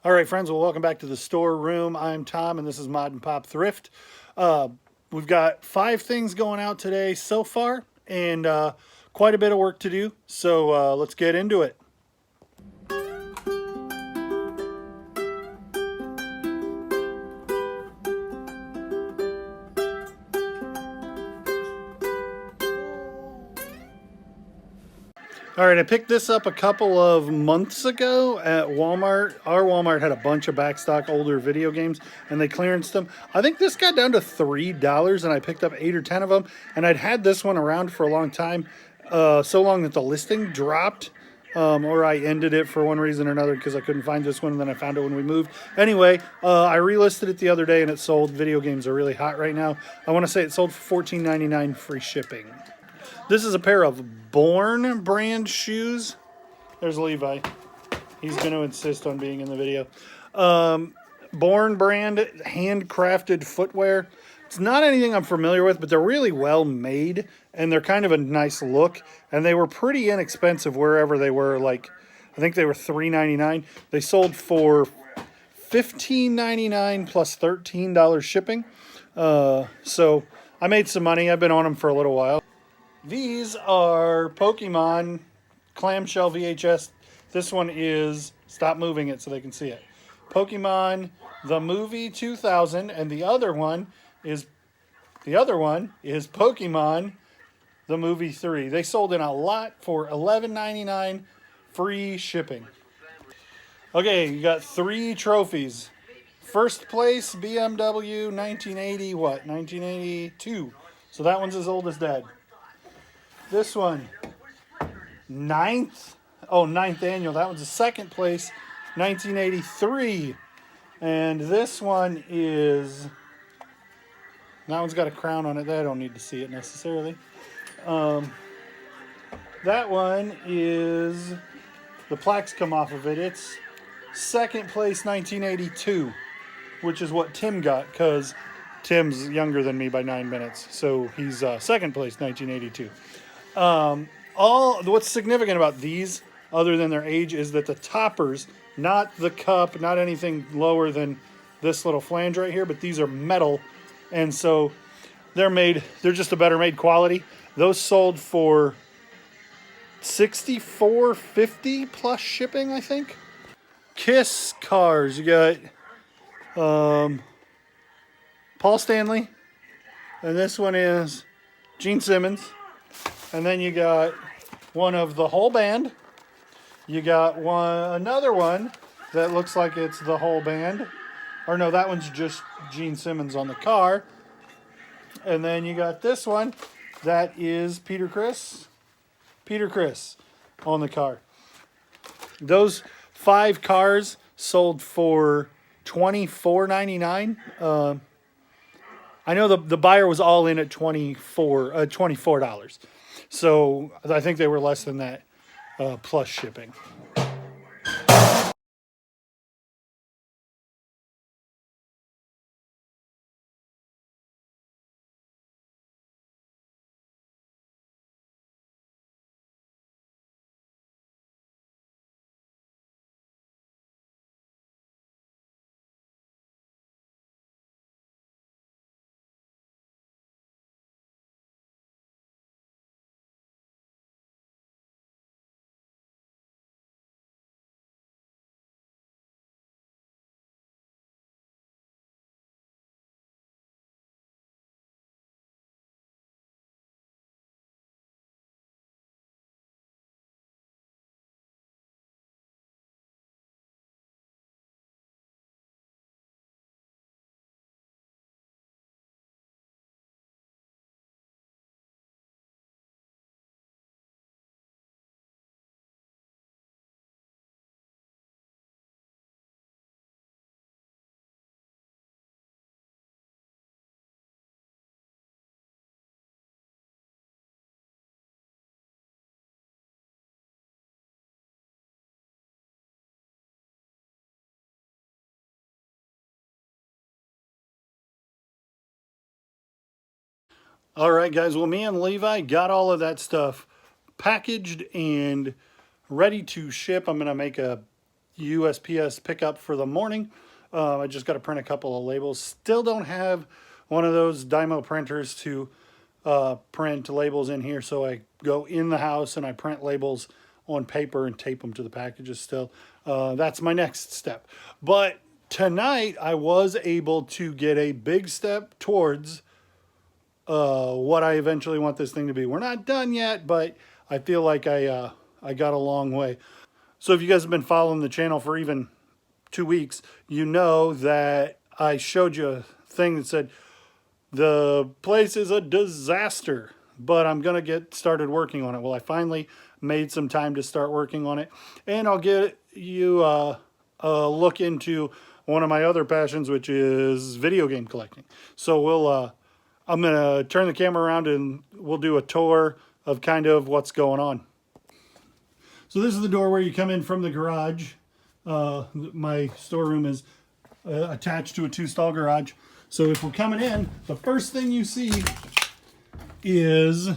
All right, friends. Well, welcome back to the storeroom. I'm Tom, and this is Mod and Pop Thrift. We've got 5 things going out today so far, and quite a bit of work to do. So let's get into it. All right, I picked this up a couple of months ago at Walmart. Our Walmart had a bunch of backstock older video games, and they clearanced them. I think this got down to $3, and I picked up 8 or 10 of them. And I'd had this one around for a long time, so long that the listing dropped, or I ended it for one reason or another because I couldn't find this one, and then I found it when we moved. Anyway, I relisted it the other day, and it sold. Video games are really hot right now. I want to say it sold for $14.99 free shipping. This is a pair of Born brand shoes. There's Levi. He's going to insist on being in the video. Born brand handcrafted footwear. It's not anything I'm familiar with, but they're really well made, and they're kind of a nice look. And they were pretty inexpensive wherever they were. Like, I think they were $3.99. They sold for $15.99 plus $13 shipping. So I made some money. I've been on them for a little while. These are Pokemon clamshell VHS. This one is, stop moving it so they can see it, Pokemon the movie 2000, and the other one is Pokemon the movie 3. They sold in a lot for $11.99 free shipping. Okay, you got 3 trophies. First place BMW 1980 what? 1982. So that one's as old as Dad. This one, 9th annual. That one's a second place, 1983. And this one is, that one's got a crown on it. I don't need to see it necessarily. That one is, the plaques come off of it. It's second place, 1982, which is what Tim got, because Tim's younger than me by 9 minutes. So he's second place, 1982. What's significant about these, other than their age, is that the toppers, not the cup, not anything lower than this little flange right here, but these are metal, and so they're just a better made quality. Those sold for $64.50 plus shipping, I think. Kiss cars. You got Paul Stanley, and this one is Gene Simmons. And then you got one of the whole band. You got another one that looks like it's the whole band. Or no, that one's just Gene Simmons on the car. And then you got this one that is Peter Criss on the car. Those 5 cars sold for $24.99. I know the buyer was all in at $24. So I think they were less than that, plus shipping. All right, guys. Well, me and Levi got all of that stuff packaged and ready to ship. I'm going to make a USPS pickup for the morning. I just got to print a couple of labels. Still don't have one of those Dymo printers to print labels in here, so I go in the house and I print labels on paper and tape them to the packages still. That's my next step. But tonight I was able to get a big step towards what I eventually want this thing to be. We're not done yet, but I feel like I got a long way. So if you guys have been following the channel for even 2 weeks, you know that I showed you a thing that said, the place is a disaster, but I'm going to get started working on it. Well, I finally made some time to start working on it, and I'll get you a look into one of my other passions, which is video game collecting. So I'm going to turn the camera around and we'll do a tour of kind of what's going on. So this is the door where you come in from the garage. My storeroom is attached to a 2-stall garage. So if we're coming in, the first thing you see is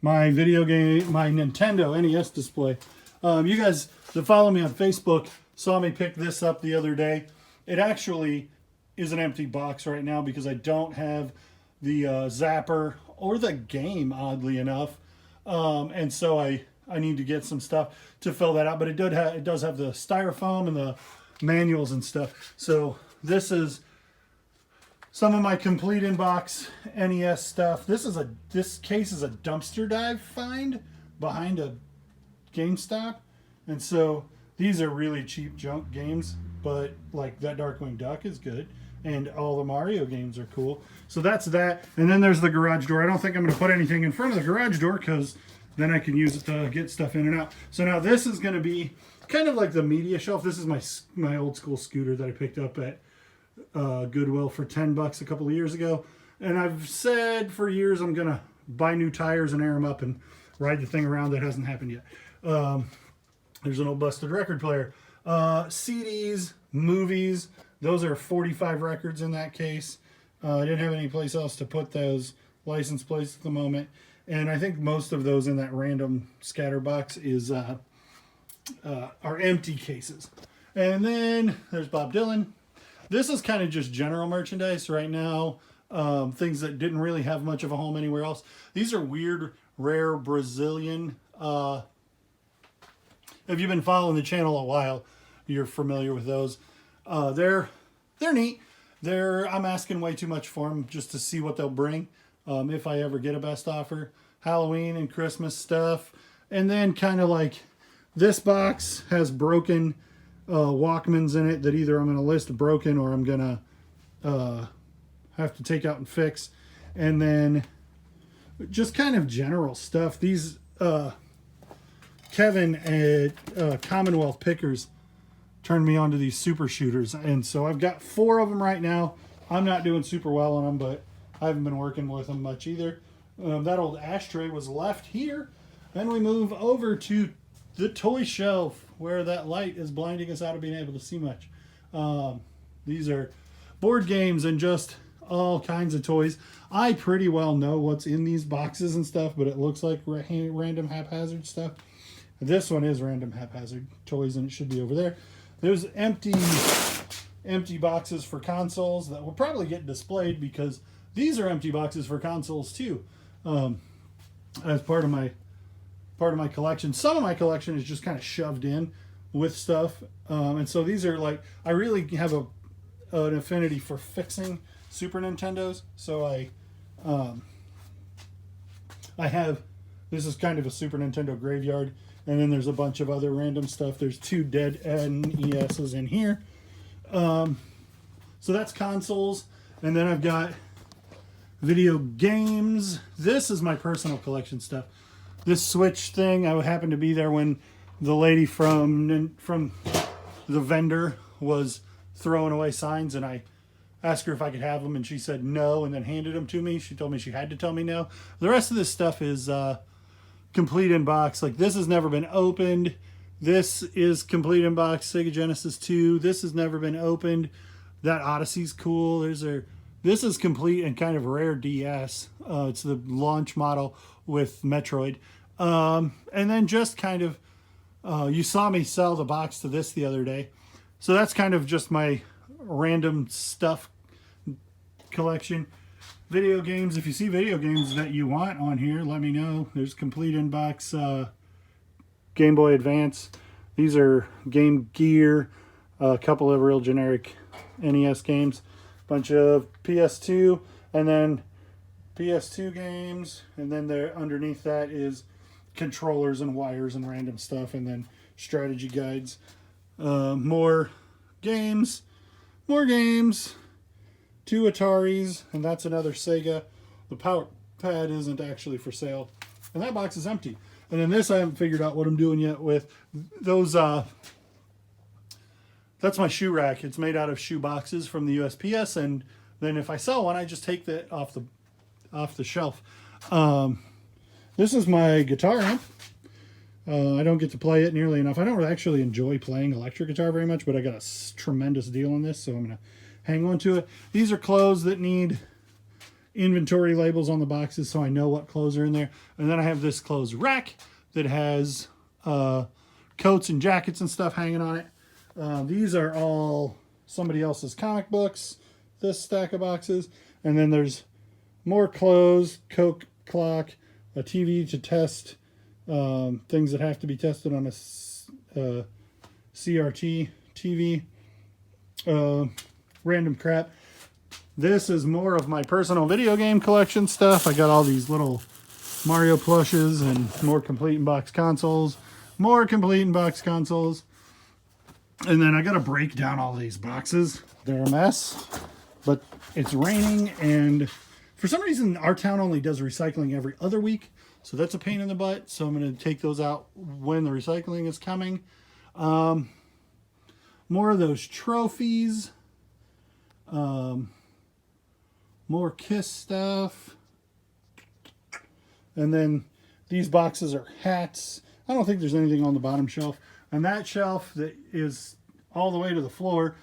my video game, my Nintendo NES display. You guys that follow me on Facebook saw me pick this up the other day. It actually is an empty box right now because I don't have the zapper or the game, oddly enough. And so I need to get some stuff to fill that out, but it does have the styrofoam and the manuals and stuff. So this is some of my complete inbox NES stuff. This case is a dumpster dive find behind a GameStop, and so these are really cheap junk games, but like that Darkwing Duck is good, and all the Mario games are cool. So that's that, and then there's the garage door. I don't think I'm going to put anything in front of the garage door because then I can use it to get stuff in and out. So now this is going to be kind of like the media shelf. This is my old school scooter that I picked up at Goodwill for $10 a couple of years ago. And I've said for years I'm going to buy new tires and air them up and ride the thing around. That hasn't happened yet. There's an old busted record player. CDs, movies, those are 45 records in that case. I didn't have any place else to put those license plates at the moment. And I think most of those in that random scatter box are empty cases. And then there's Bob Dylan. This is kind of just general merchandise right now. Things that didn't really have much of a home anywhere else. These are weird, rare Brazilian. If you've been following the channel a while, you're familiar with those. They're neat. I'm asking way too much for them just to see what they'll bring. If I ever get a best offer. Halloween and Christmas stuff. And then kind of like this box has broken Walkmans in it that either I'm going to list broken or I'm going to have to take out and fix. And then just kind of general stuff. These Kevin at Commonwealth Pickers turned me on to these super shooters. And so I've got 4 of them right now. I'm not doing super well on them, but I haven't been working with them much either. That old ashtray was left here. Then we move over to the toy shelf where that light is blinding us out of being able to see much. These are board games and just all kinds of toys. I pretty well know what's in these boxes and stuff, but it looks like random haphazard stuff. This one is random haphazard toys, and it should be over there. There's empty boxes for consoles that will probably get displayed because these are empty boxes for consoles too. As part of my collection. Some of my collection is just kind of shoved in with stuff, and so these are like, I really have an affinity for fixing Super Nintendos. So I have, this is kind of a Super Nintendo graveyard, and then there's a bunch of other random stuff. There's 2 dead NESs in here. So that's consoles, and then I've got video games. This is my personal collection stuff. This Switch thing, I happened to be there when the lady from the vendor was throwing away signs, and I asked her if I could have them, and she said no, and then handed them to me. She told me she had to tell me no. The rest of this stuff is complete in box. Like this has never been opened. This is complete in box. Sega Genesis 2. This has never been opened. That Odyssey's cool. This is complete and kind of rare DS. It's the launch model with Metroid. And then just kind of You saw me sell the box to this the other day. So that's kind of just my random stuff collection. Video games, if you see video games that you want on here, let me know. There's complete inbox Game Boy Advance. These are Game Gear, a couple of real generic NES games, bunch of PS2, and then PS2 games, and then there underneath that is controllers and wires and random stuff, and then strategy guides. More games, 2 Ataris, and that's another Sega. The power pad isn't actually for sale, and that box is empty. And then this, I haven't figured out what I'm doing yet with those. That's my shoe rack. It's made out of shoe boxes from the USPS, and then if I sell one, I just take that off the shelf. This is my guitar amp. I don't get to play it nearly enough. I don't actually enjoy playing electric guitar very much, but I got a tremendous deal on this, so I'm going to hang on to it. These are clothes that need inventory labels on the boxes so I know what clothes are in there. And then I have this clothes rack that has coats and jackets and stuff hanging on it. These are all somebody else's comic books, this stack of boxes. And then there's more clothes, Coke clock, a TV to test things that have to be tested on a CRT TV, random crap. This is more of my personal video game collection stuff. I got all these little Mario plushes and more complete in-box consoles, and then I got to break down all these boxes. They're a mess, but it's raining, and for some reason our town only does recycling every other week, so that's a pain in the butt. So I'm going to take those out when the recycling is coming. More of those trophies. More Kiss stuff. And then these boxes are hats. I don't think there's anything on the bottom shelf. And that shelf that is all the way to the floor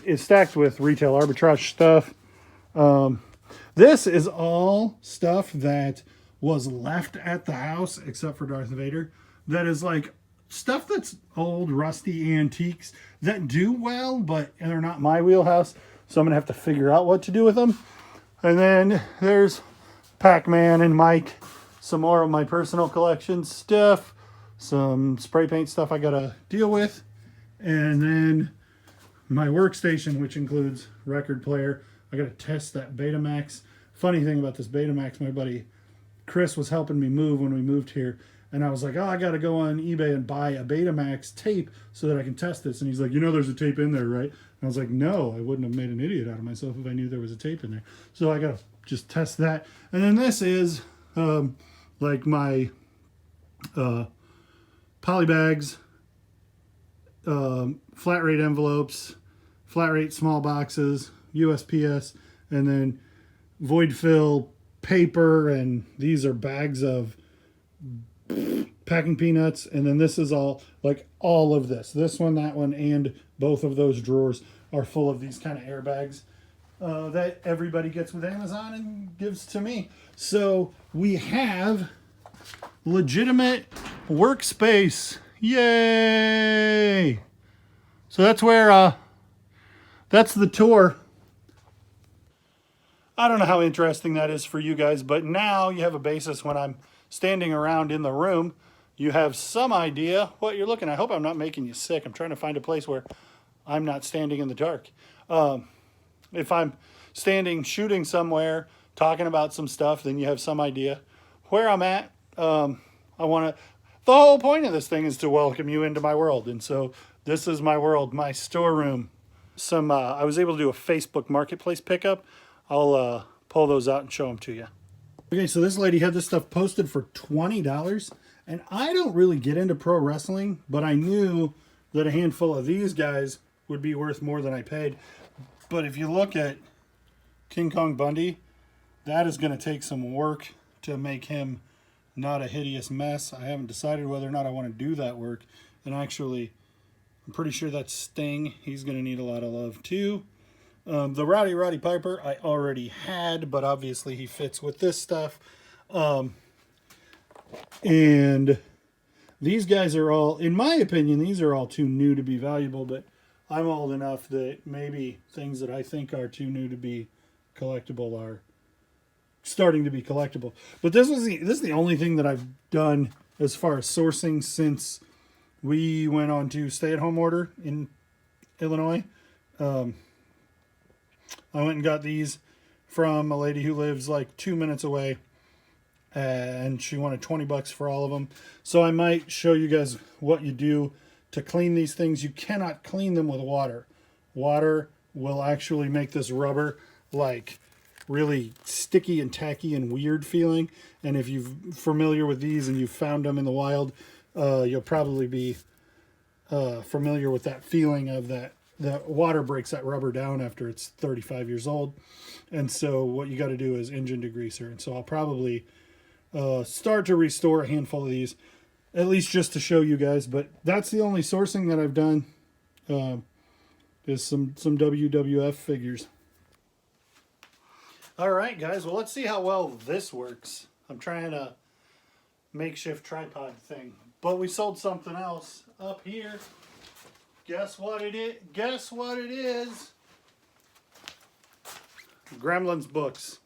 is stacked with retail arbitrage stuff. This is all stuff that was left at the house, except for Darth Vader. That is like stuff that's old, rusty antiques that do well, but they're not my wheelhouse. So I'm going to have to figure out what to do with them. And then there's Pac-Man and Mike. Some more of my personal collection stuff. Some spray paint stuff I got to deal with. And then my workstation, which includes record player. I got to test that Betamax. Funny thing about this Betamax, my buddy Chris was helping me move when we moved here. And I was like, oh, I got to go on eBay and buy a Betamax tape so that I can test this. And he's like, you know there's a tape in there, right? And I was like, no, I wouldn't have made an idiot out of myself if I knew there was a tape in there. So I got to just test that. And then this is like my poly bags, flat rate envelopes, flat rate small boxes, USPS, and then void fill paper. And these are bags of packing peanuts. And then this is all of this one, that one, and both of those drawers are full of these kind of airbags that everybody gets with Amazon and gives to me. So we have legitimate workspace. Yay! So that's where that's the tour. I don't know how interesting that is for you guys, but now you have a basis when I'm standing around in the room. You have some idea what you're looking at. I hope I'm not making you sick. I'm trying to find a place where I'm not standing in the dark. If I'm standing shooting somewhere, talking about some stuff, then you have some idea where I'm at. The whole point of this thing is to welcome you into my world. And so this is my world, my storeroom. I was able to do a Facebook Marketplace pickup. I'll pull those out and show them to you. Okay, so this lady had this stuff posted for $20. And I don't really get into pro wrestling, but I knew that a handful of these guys would be worth more than I paid. But if you look at King Kong Bundy, that is going to take some work to make him not a hideous mess. I haven't decided whether or not I want to do that work. And actually, I'm pretty sure that's Sting. He's going to need a lot of love too. The Roddy Piper I already had, but obviously he fits with this stuff. And These guys are all, in my opinion, these are all too new to be valuable, but I'm old enough that maybe things that I think are too new to be collectible are starting to be collectible. But this is the only thing that I've done as far as sourcing since we went on to stay-at-home order in Illinois. I went and got these from a lady who lives like 2 minutes away, and she wanted $20 for all of them. So I might show you guys what you do to clean these things. You cannot clean them with water. Water will actually make this rubber like really sticky and tacky and weird feeling. And if you're familiar with these and you've found them in the wild, you'll probably be familiar with that feeling of that the water breaks that rubber down after it's 35 years old. And so what you got to do is engine degreaser. And so I'll probably start to restore a handful of these, at least just to show you guys. But that's the only sourcing that I've done, is some WWF figures. All right, guys. Well, let's see how well this works. I'm trying a makeshift tripod thing, but we sold something else up here. Guess what it is? Guess what it is? Gremlins books.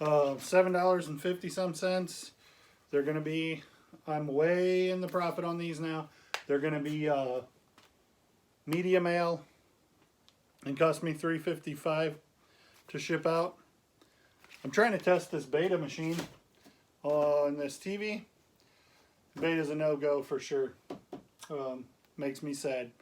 $7.50 They're gonna be, I'm way in the profit on these now. They're gonna be media mail and cost me $3.55 to ship out. I'm trying to test this beta machine on this TV. Beta's a no-go for sure. Makes me sad.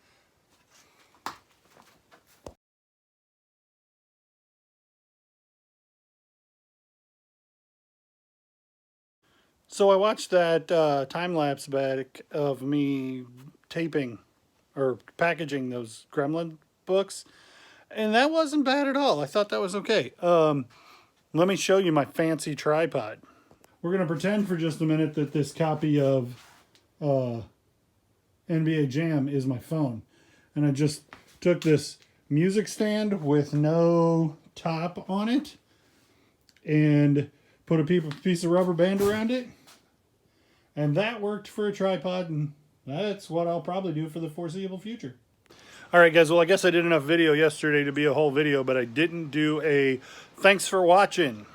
So I watched that time-lapse back of me taping or packaging those Gremlin books, and that wasn't bad at all. I thought that was okay. Let me show you my fancy tripod. We're going to pretend for just a minute that this copy of NBA Jam is my phone. And I just took this music stand with no top on it and put a piece of rubber band around it. And that worked for a tripod, and that's what I'll probably do for the foreseeable future. All right, guys. Well, I guess I did enough video yesterday to be a whole video, but I didn't do a thanks for watching.